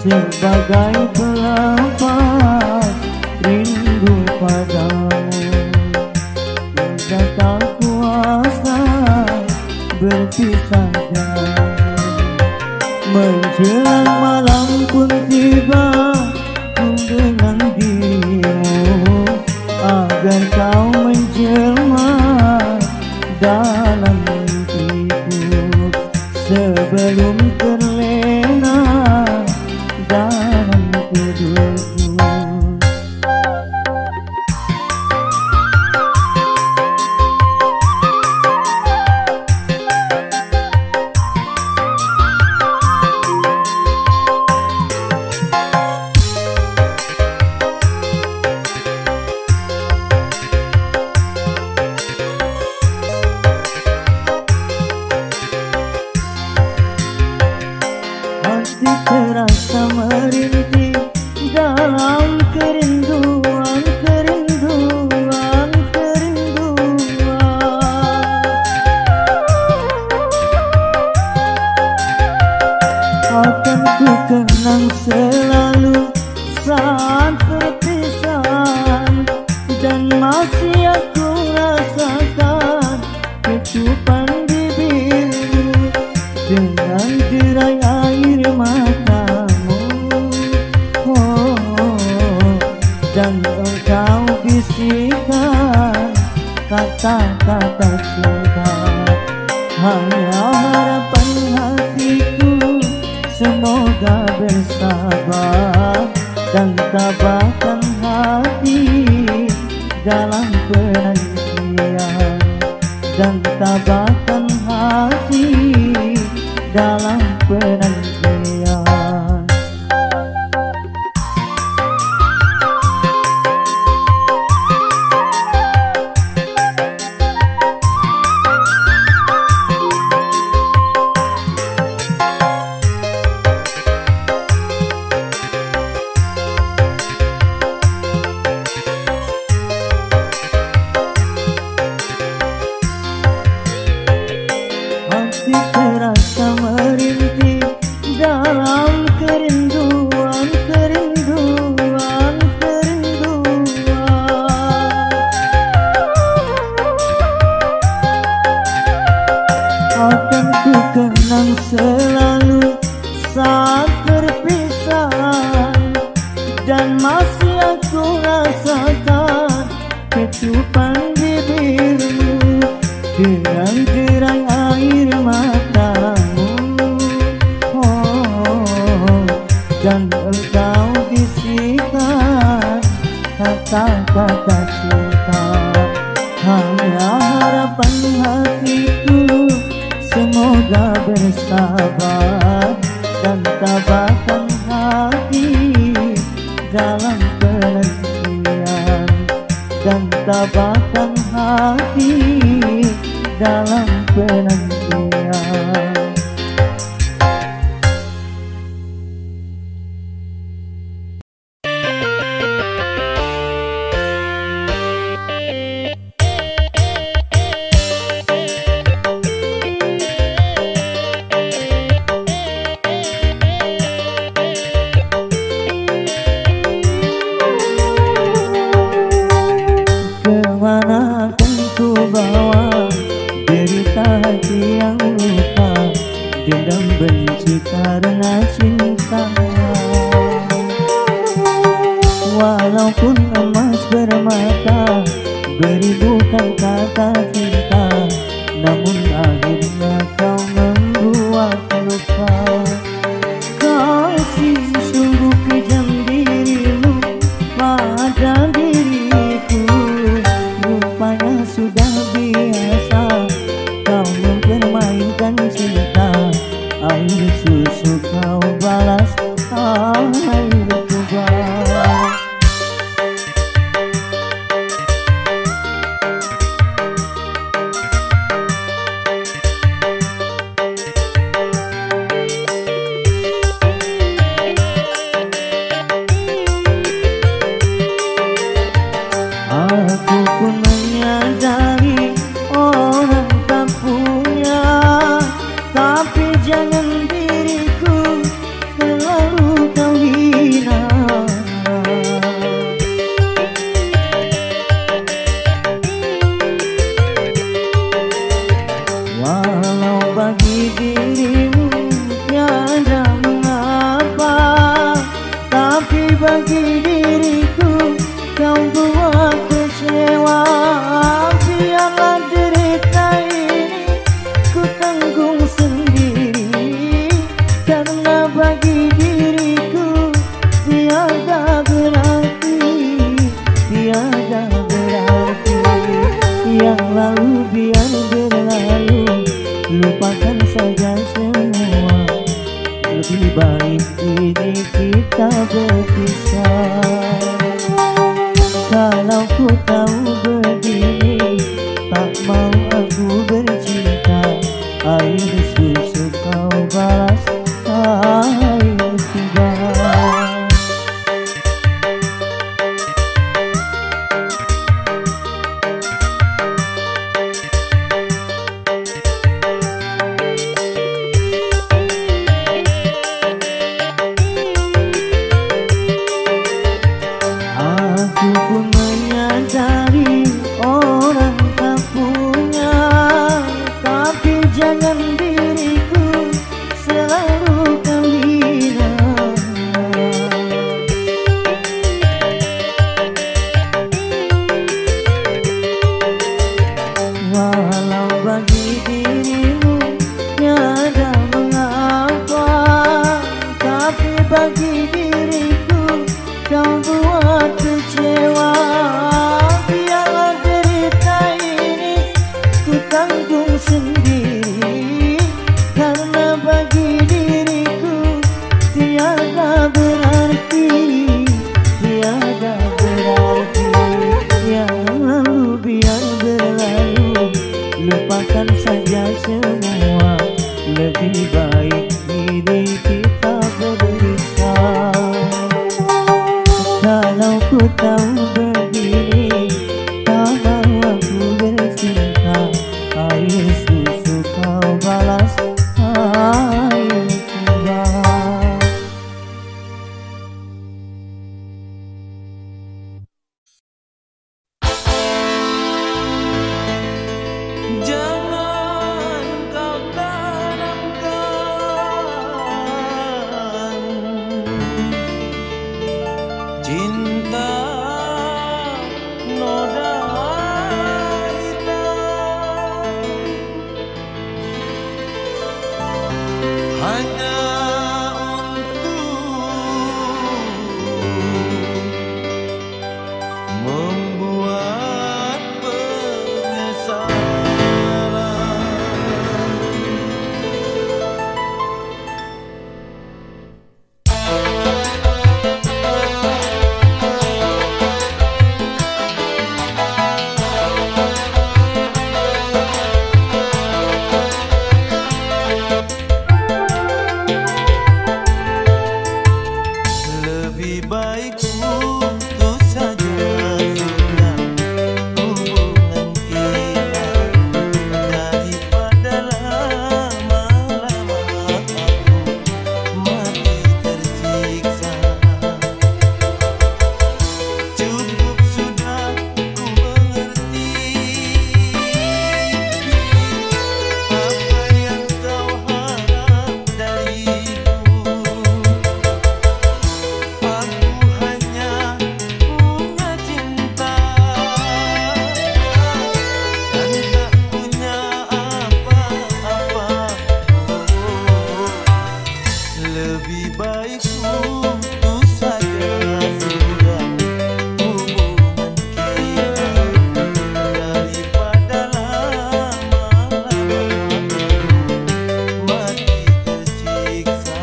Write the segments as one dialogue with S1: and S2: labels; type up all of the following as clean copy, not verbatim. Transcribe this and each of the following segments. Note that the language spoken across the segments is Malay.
S1: sebagai pelepas rindu padamu. Hingga tak kuasa berpisah jauh. Menjelang malam pun tiba ku dengan dirimu, agar kau menjelma dalam mimpiku sebelum terlena dalam tidurku. Hati terasa merintih dalam kerinduan, kerinduan, kerinduan. Akan ku kenang selalu saat perpisahan, dan masih aku rasakan kecupan bibirmu dengan derai air matamu. Dan engkau bisikan kata-kata cinta. Hanya harapan hatiku semoga bersabar dan tabahkan hati dalam penantian, dan tabahkan hati dalam penantian. Hati terasa merintih dalam kerinduan, kerinduan, kerinduan. Akan ku kenang selalu saat perpisahan, dan masih aku rasakan kecupan bibirmu dengan derai air matamu. Dan engkau bisikan kata-kata cinta. Hanya harapan hatiku semoga bersabar dan tabahkan hati dalam penantian, dan tabahkan hati dalam penantian. Kemana akan ku bawa derita hati yang luka, dendam benci karena cinta. Walaupun emas bermata, beribukan kata cinta, namun akhirnya kau membuat luka. Kasih sungguh kejam dirimu pada diriku, rupanya sudah biasa kau mempermainkan cinta. Air susu kau balas baik ini kita berpisah. Kalau ku tahu begini, tak mau aku bercinta. Air susu kau balas air tiba. Aku pun menyadari orang tak punya, tapi jangan diriku selalu kau hina. Walau bagi dirimu tiada mengapa, tapi bagi diriku kau buat kecewa. Biarlah derita ini ku tanggung sendiri, karena bagi diriku tiada berarti, tiada berarti. Yang lalu biar berlalu, lupakan saja semua. Lebih baik ini kita berpisah. Kalau ku tahu begini, tak mau aku bercinta. Air susu kau balas air tiba.
S2: Jangan kau tanamkan cinta noda hitam, hanya untuk membuat penyesalan. Lebih baik putus saja sudah hubungan kita, daripada lama-lama aku mati tersiksa. Cukup sudah ku mengerti apa yang kau harap dariku. Aku hanya punya cinta dan tak punya apa-apa. Lebih baik putus saja sudah hubungan kita, daripada lama-lama mati tersiksa.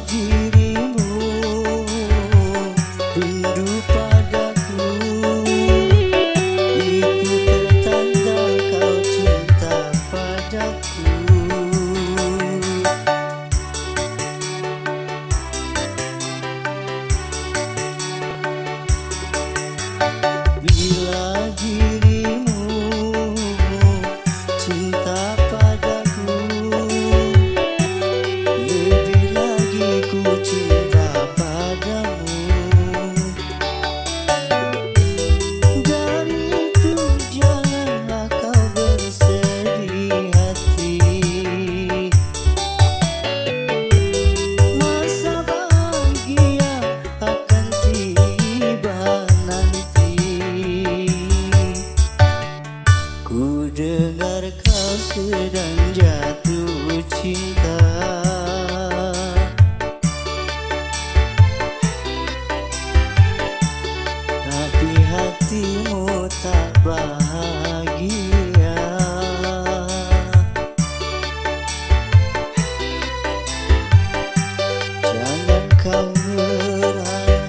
S1: dirimu rindu padaku, itu pertanda kau cinta padaku. Bila dirimu cinta padaku, lebih lagi ku cinta padamu. Dari itu janganlah kau bersedih hati, masa bahagia akan tiba nanti. Ku dengar kau sedang jatuh cinta, tapi hatimu tak bahagia. Jangan kau menyerah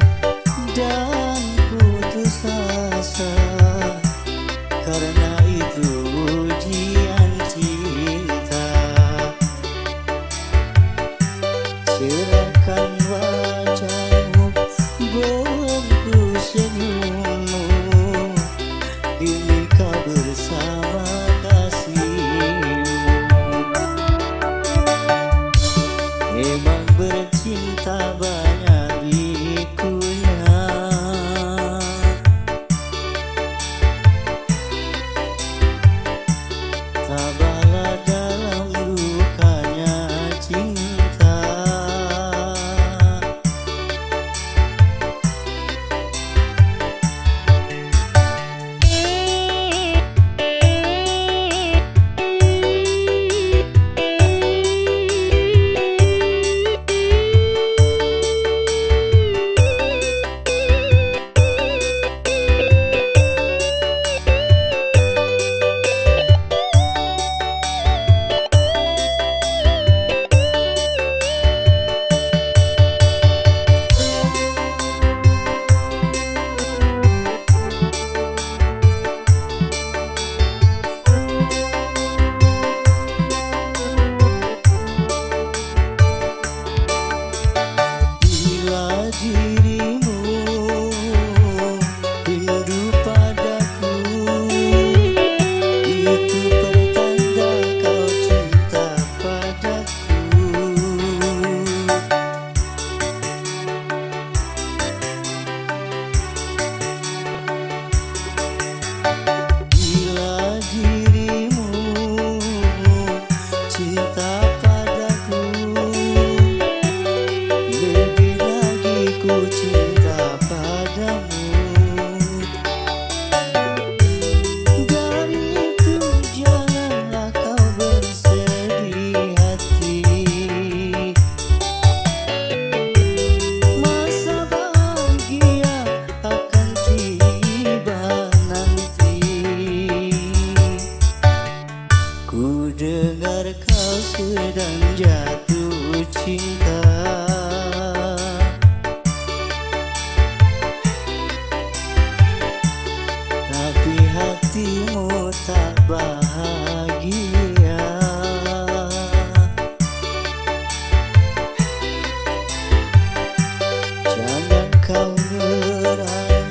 S1: dan putus asa, karena itu ujian cinta. Serahkan wajahmu, beriku senyummu, kini kau bersama kasihmu. Memang bercinta banyak likunya, tabahlah dalam lukanya cinta. Bila dirimu rindu padaku, itu pertanda kau cinta padaku. Bila dirimu cinta padaku, lebih lagi ku cinta padamu. Dari itu janganlah kau bersedih hati, masa bahagia akan tiba nanti. Ku dengar kau sedang jatuh cinta, tapi hatimu tak bahagia. Jangan kau menyerah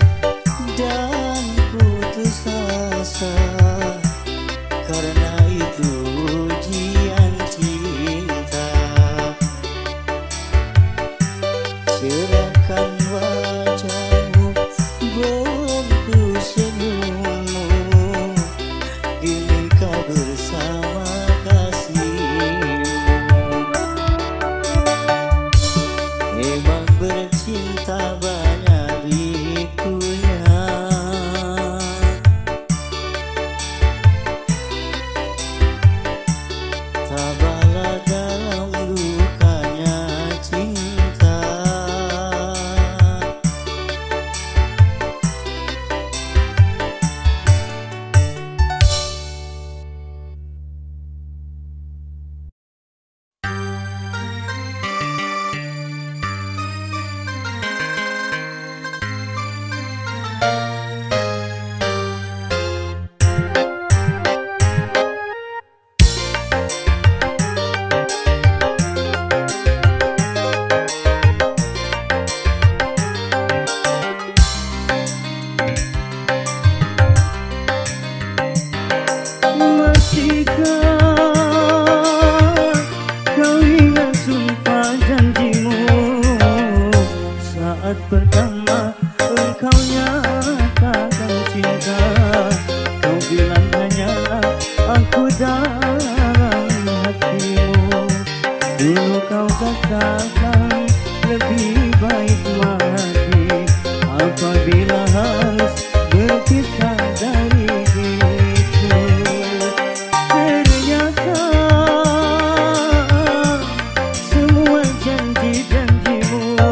S1: dan putus asa, karena itu ujian cinta. Serahkan wajahmu, beriku senyummu, kini kau bersama kasihmu. Memang bercinta banyak likunya, tabahlah dalam lukanya cinta. katakan lebih baik mati apabila harus berpisah dari diriku. Ternyata semua janji-janjimu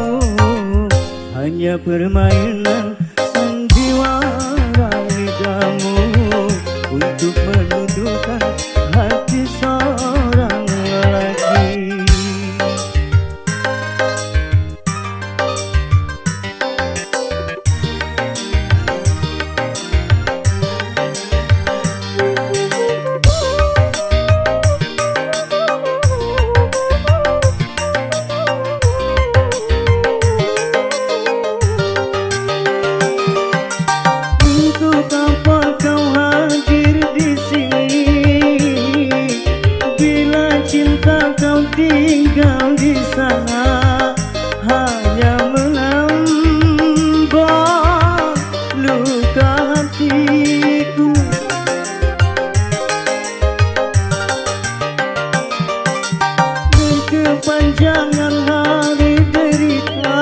S1: hanya permainan sandiwara lidahmu untuk menundukkan hati seorang lelaki. Untuk apa kau hadir di sini bila cinta kau tinggal di sana, hanya menambah luka hatiku. Berkepanjangan hari derita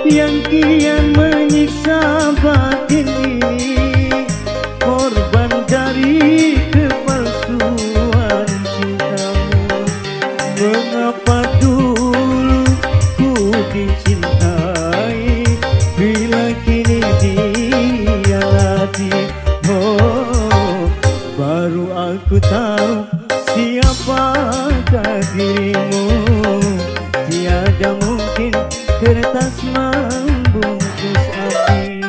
S1: yang kian menyiksa batin ini, korban dari kepalsuan cintamu. Mengapa dulu ku dicintai bila kini dihianati? Oh, baru aku tahu siapakah dirimu. Tiada mungkin kertas membungkus api.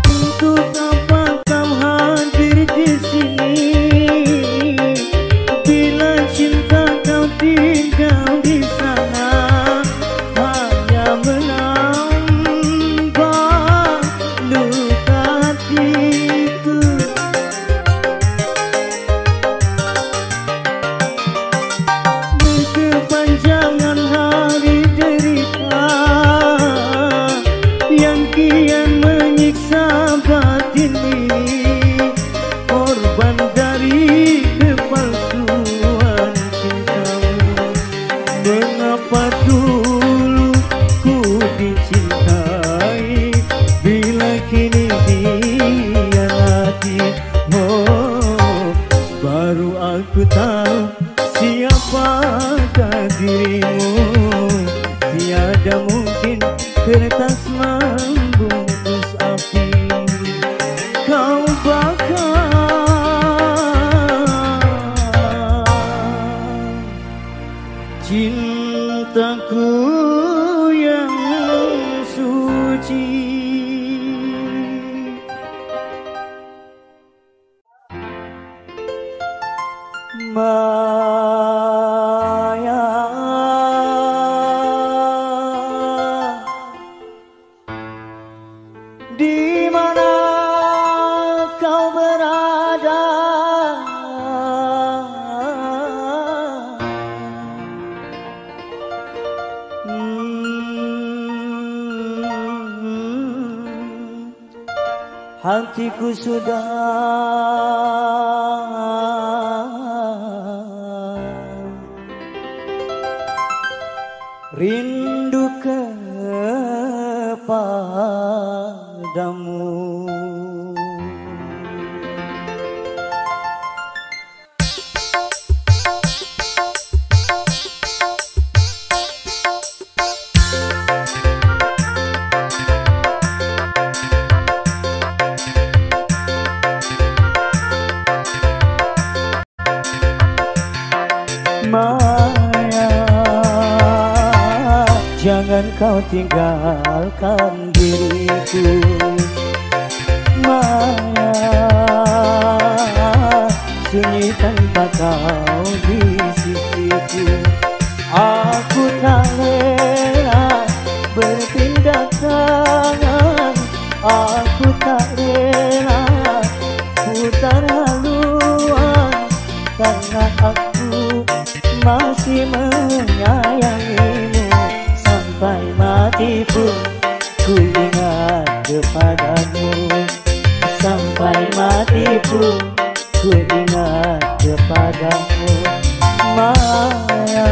S1: Untuk apa kau hadir di sini bila cinta kau tinggal di sana, hanya menambah luka hatiku. Berkepanjangan hari derita yang kian menyiksa batin ini, korban dari kepalsuan cintamu. Mengapa dulu ku dicintai bila kini dihianati? Oh, baru aku tahu siapakah dirimu. Tiada mungkin kertas membungkus api. Kau bakar cintaku yang suci. Maya, di mana kau berada? Hatiku sudah rindu kepadamu. Maya, jangan kau tinggalkan diriku. Maya, sunyi tanpa kau di sisiku. Aku tak rela berpindah tangan, aku tak rela padamu. Sampai mati pun ku ingat kepadamu. Maya,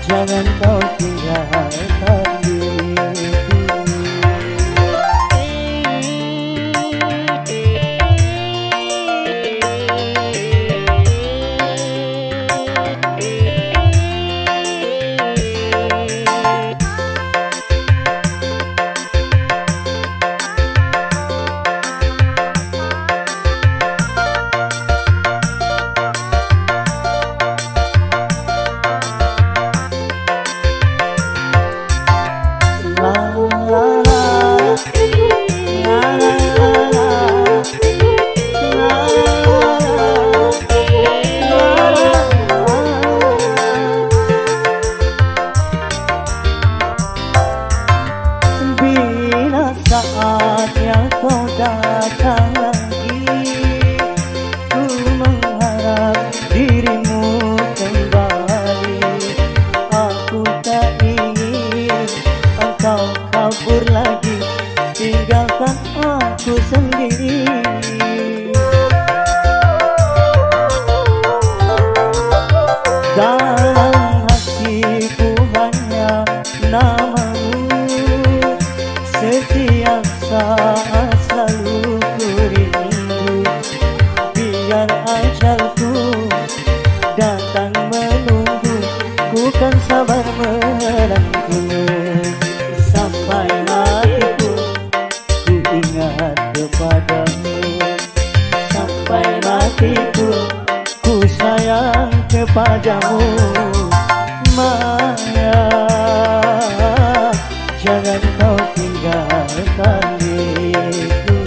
S1: jangan kau tinggalkan diriku. Bila saatnya kau datang lagi, ku mengharap dirimu kembali. Aku tak ingin engkau kabur lagi, tinggalkan aku sendiri. Dalam hatiku hanya namamu, setiap saat selalu ku rindu. Biar ajalku datang menunggu, ku kan sabar menantimu. Sampai matiku ku ingat kepadamu. Sampai matiku ku sayang kepadamu. Maya, jangan kau tinggalkan diriku.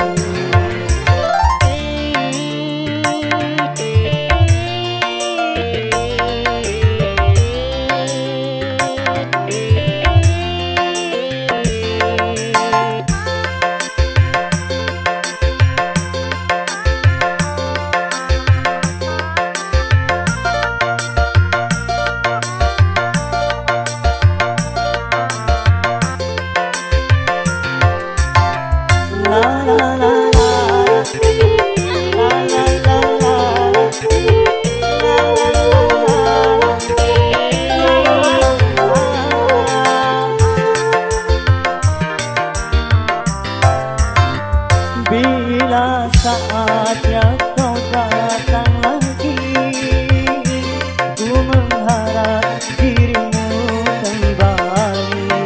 S1: Bila saatnya kau datang lagi, ku mengharap dirimu kembali.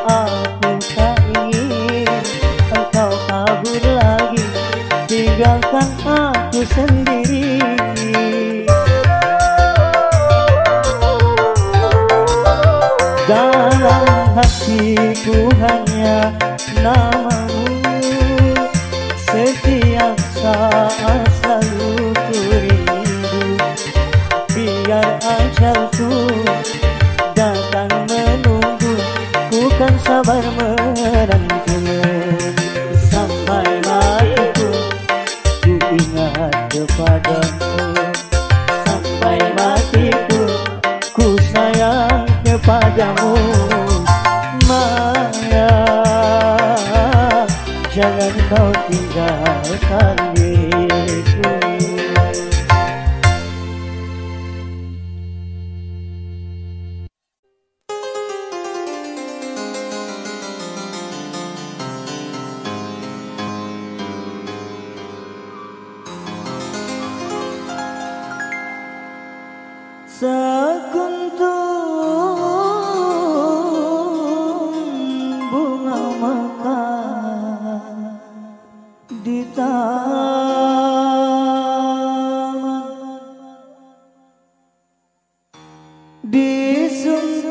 S1: Aku tak ingin engkau kabur lagi, tinggalkan aku sendiri. Dalam hatiku hanya namamu, setiap saat selalu ku rindu. Biar ajalku datang menunggu, ku kan sabar menantimu. Sampai matiku ku ingat kepadamu. Sampai matiku ku sayang kepadamu. Maya, jangan kau tinggalkan diriku. Sekuntum bunga mekar di taman, disunting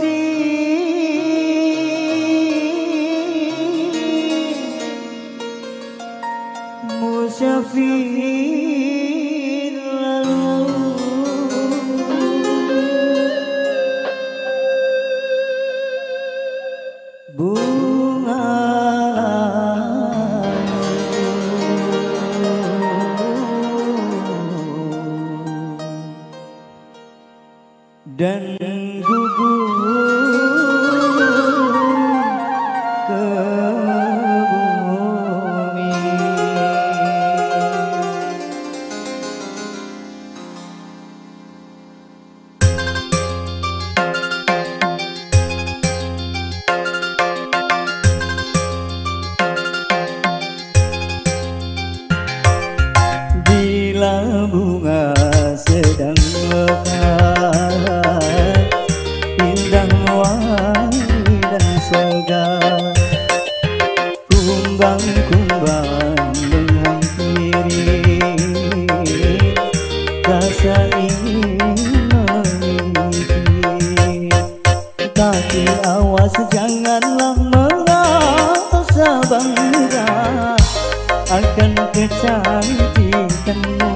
S1: musyafir lalu. Bunga dan gugur ke kumbang-kumbang menghampiri, rasa ingin memiliki. Tapi awas janganlah merasa bangga akan kecantikanmu.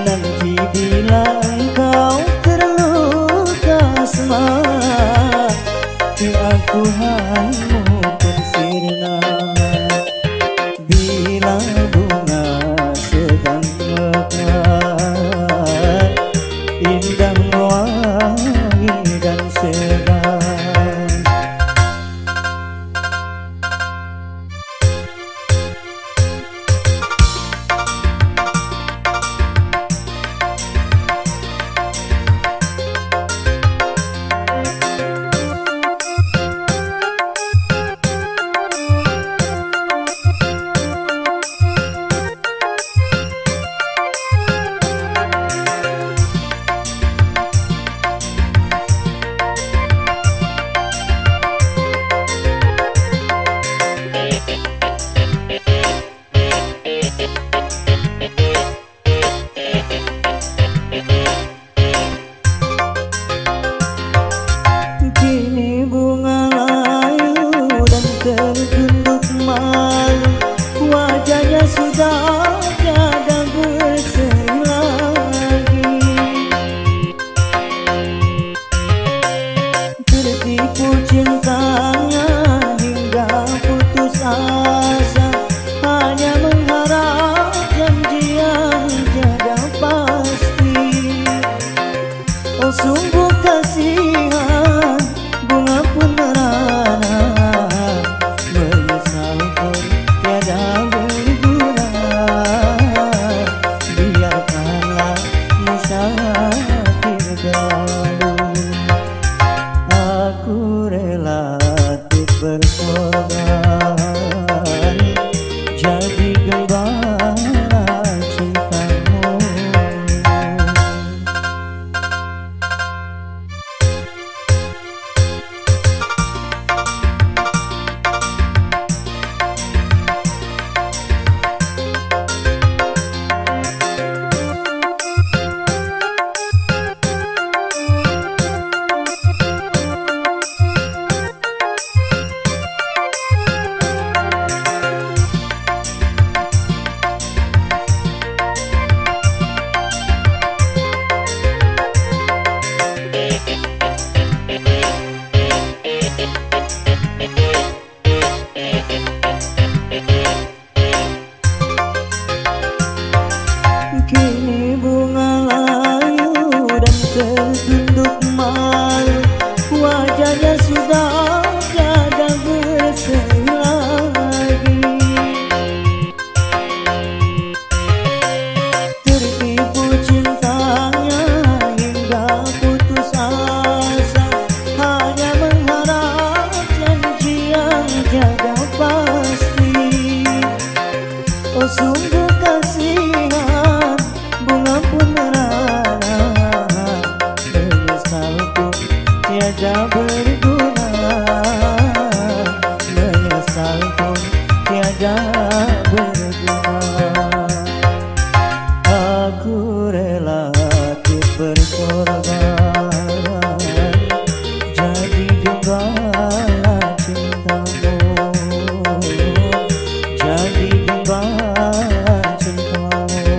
S1: Nanti bila engkau terluka semangat, keakuanmu pun sirna. Bila bunga sedang mekar, indah wangi dan segar. Tertunduk malu, wajahnya sudah tiada berseri lagi. Tertipu cintanya hingga putus asa, hanya mengharap janji yang tiada pasti. Oh sungguh kasihan, bunga pun merana, aku rela berkorban jadi gembala cintamu. Kini bunga layu dan tertunduk malu, wajahnya sudah tiada berseri lagi. Tertipu cintanya hingga putus asa, hanya mengharap janji yang tiada pasti. Oh sungguh kasihan, bunga pun merana, menyesalku tiada berguna, menyesalku tiada berguna. Aku rela berkorban jadi gembala cintamu, jadi gembala cintamu,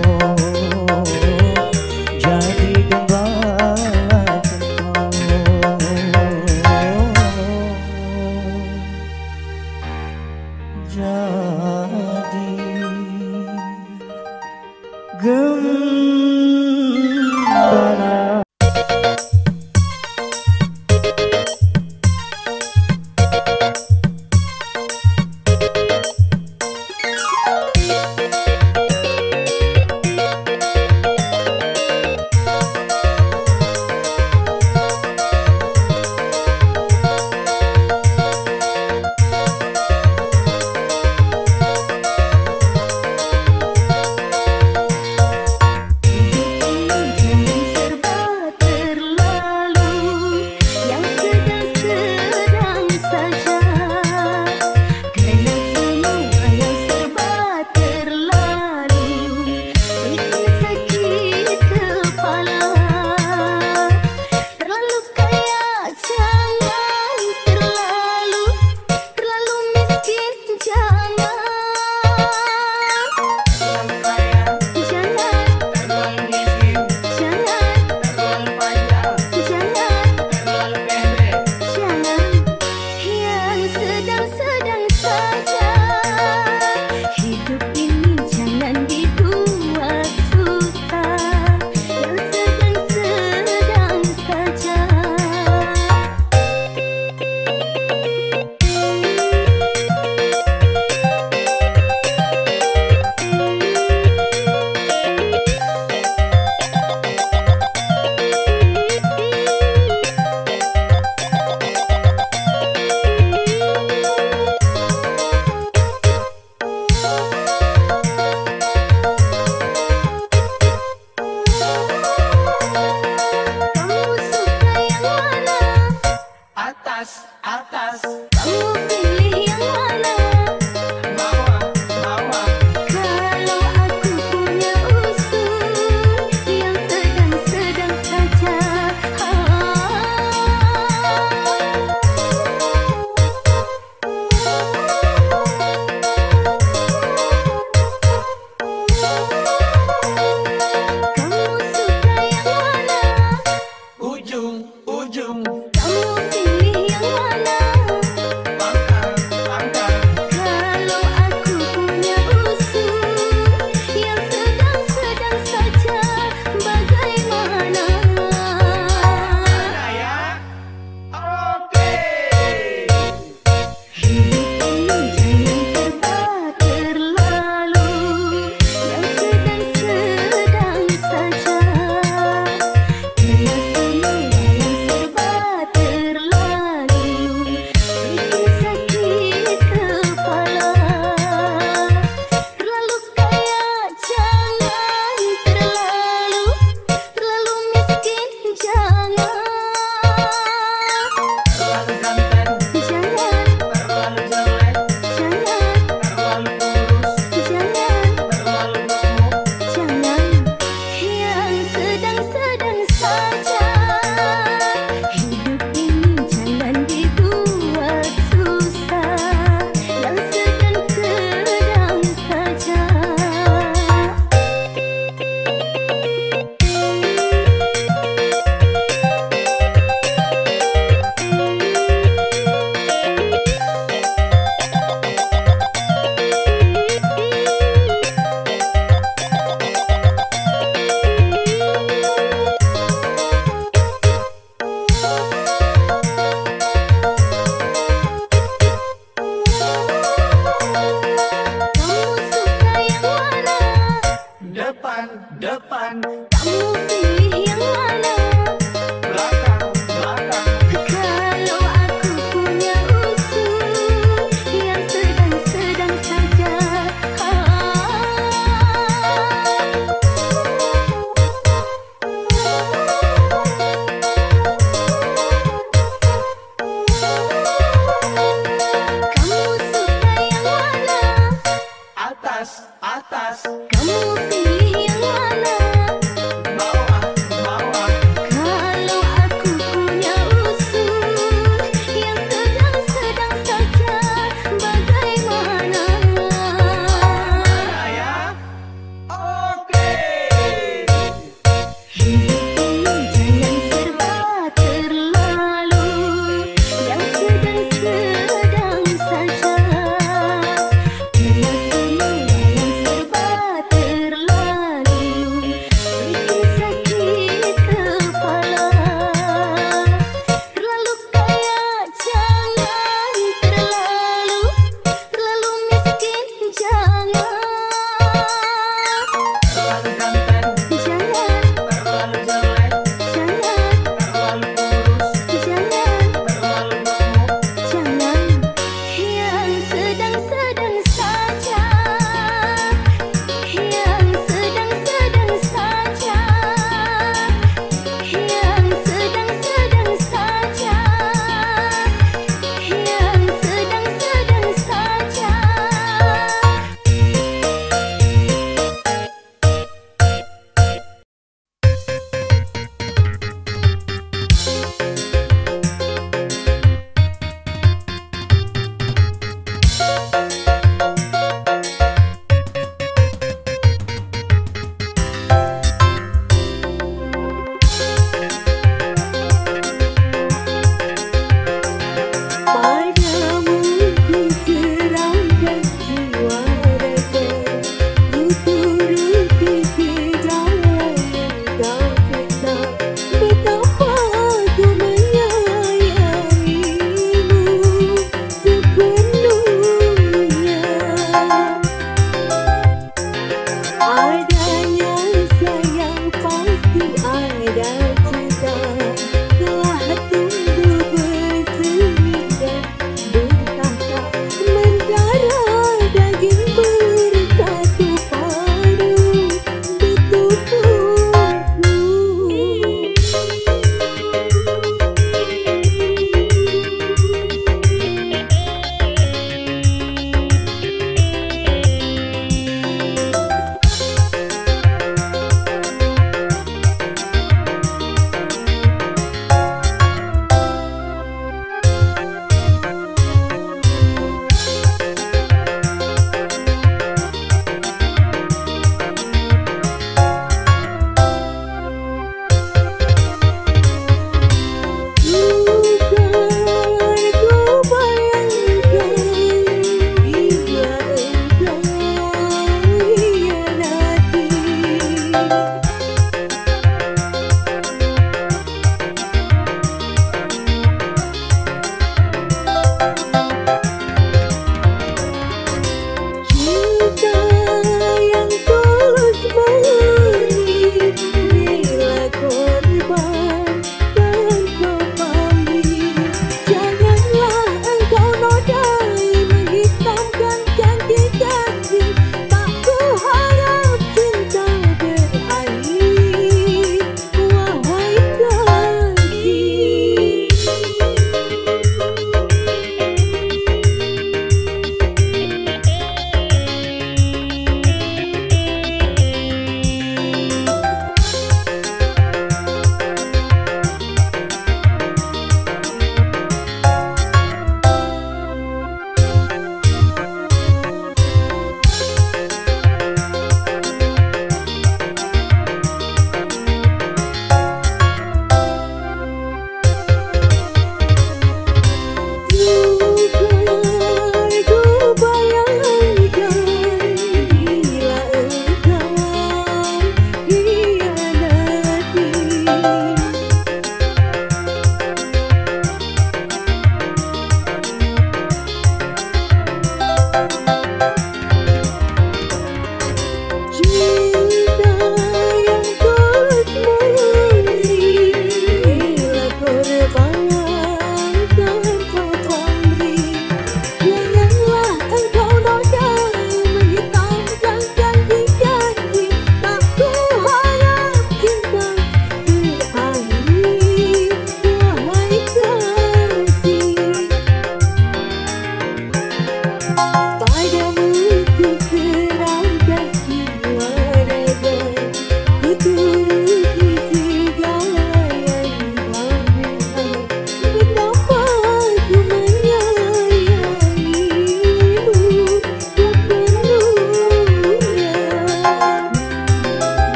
S1: jadi gembala cintamu, jadi gembala.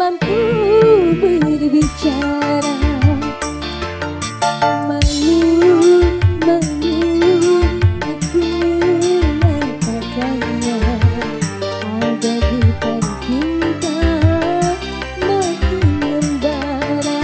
S3: mampu berbicara. Malu, malu, aku mengatakannya. Ada bukan cinta makin membara.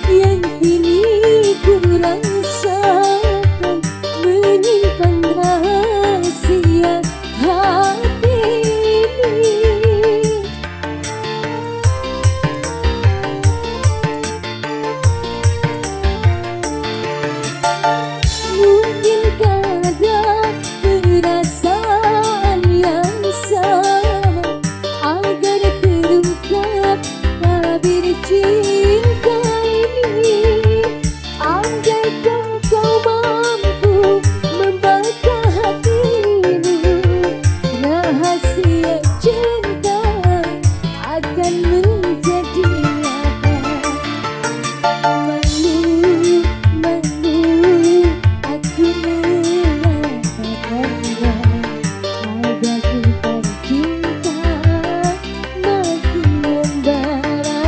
S3: Yang kini ku rasakan menyimpan rahasia hati ini. Mungkinkah ada perasaan yang sama agar terungkap tabir cinta ini? Andaikan kau mampu membaca hatimu, rahasia cinta akan menjadi nyata. Malu, malu, aku mengatakannya. Ada bukan cinta makin membara.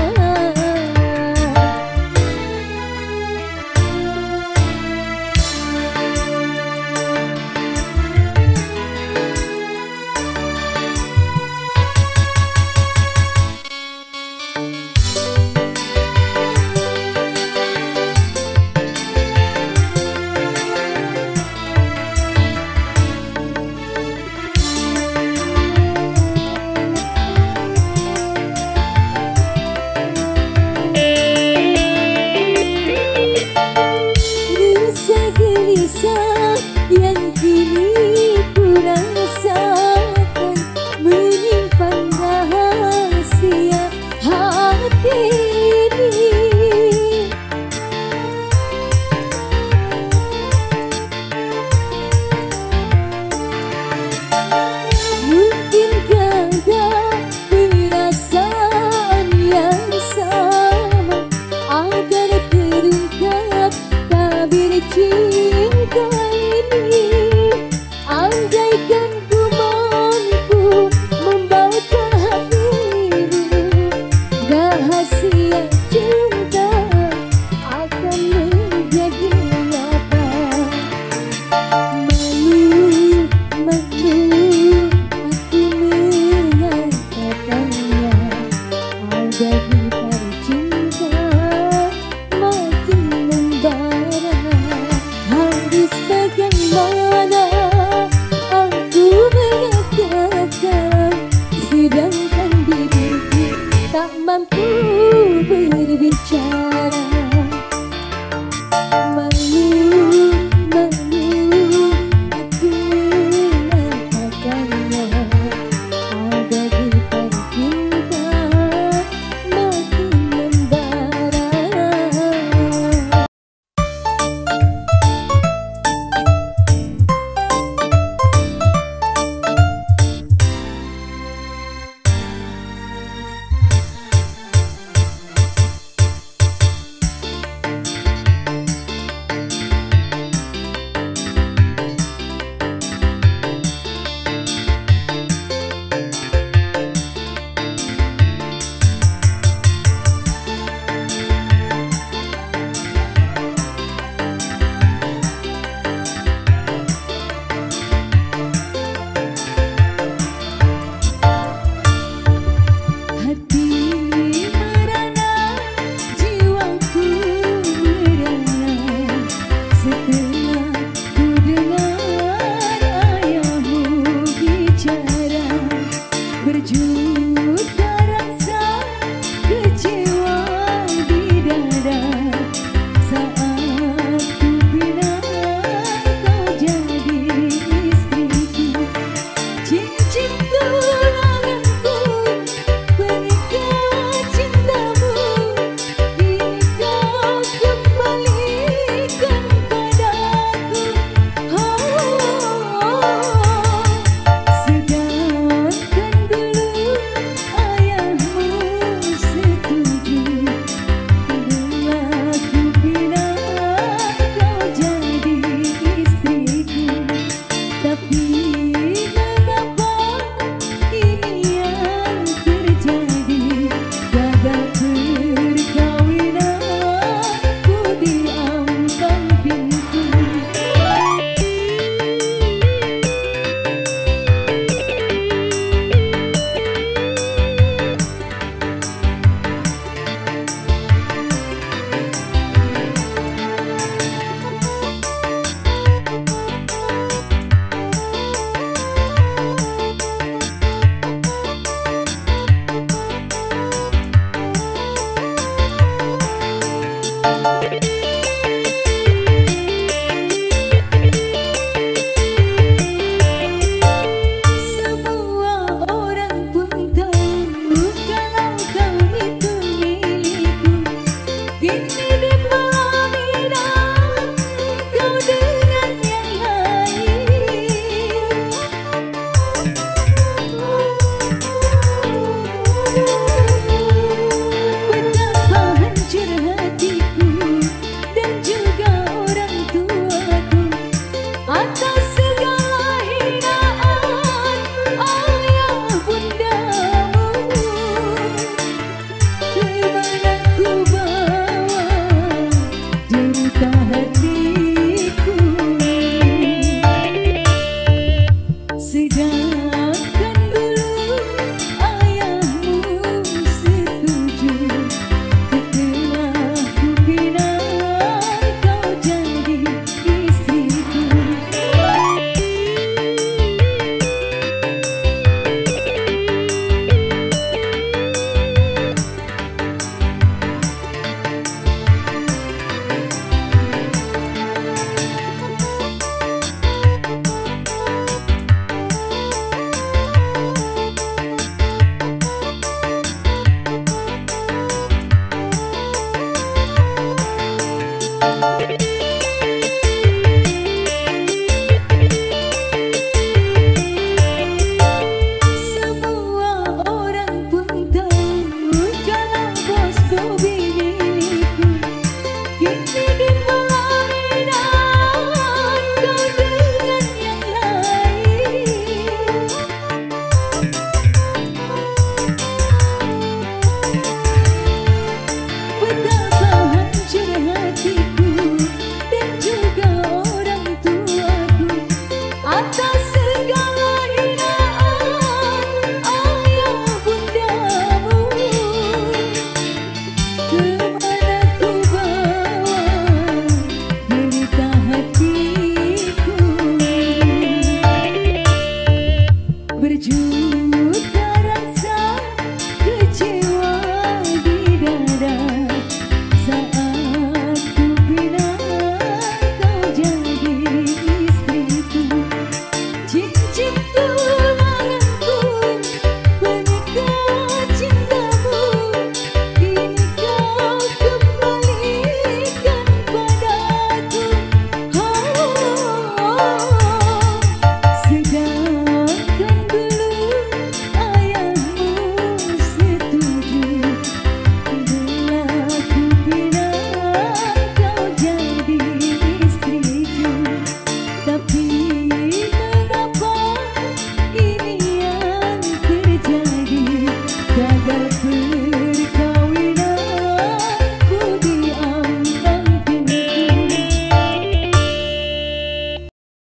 S3: Gelisah yang kini ku rasakan menyimpan rahasia hati ini. Mungkinkah ada perasaan yang sama agar terungkap tabir cinta ini? Andaikan ku mampu membaca hatimu, rahasia cinta akan menjadi nyata. Malu, malu, aku mengatakannya. Ada bukan cinta makin membara. Harus bagaimana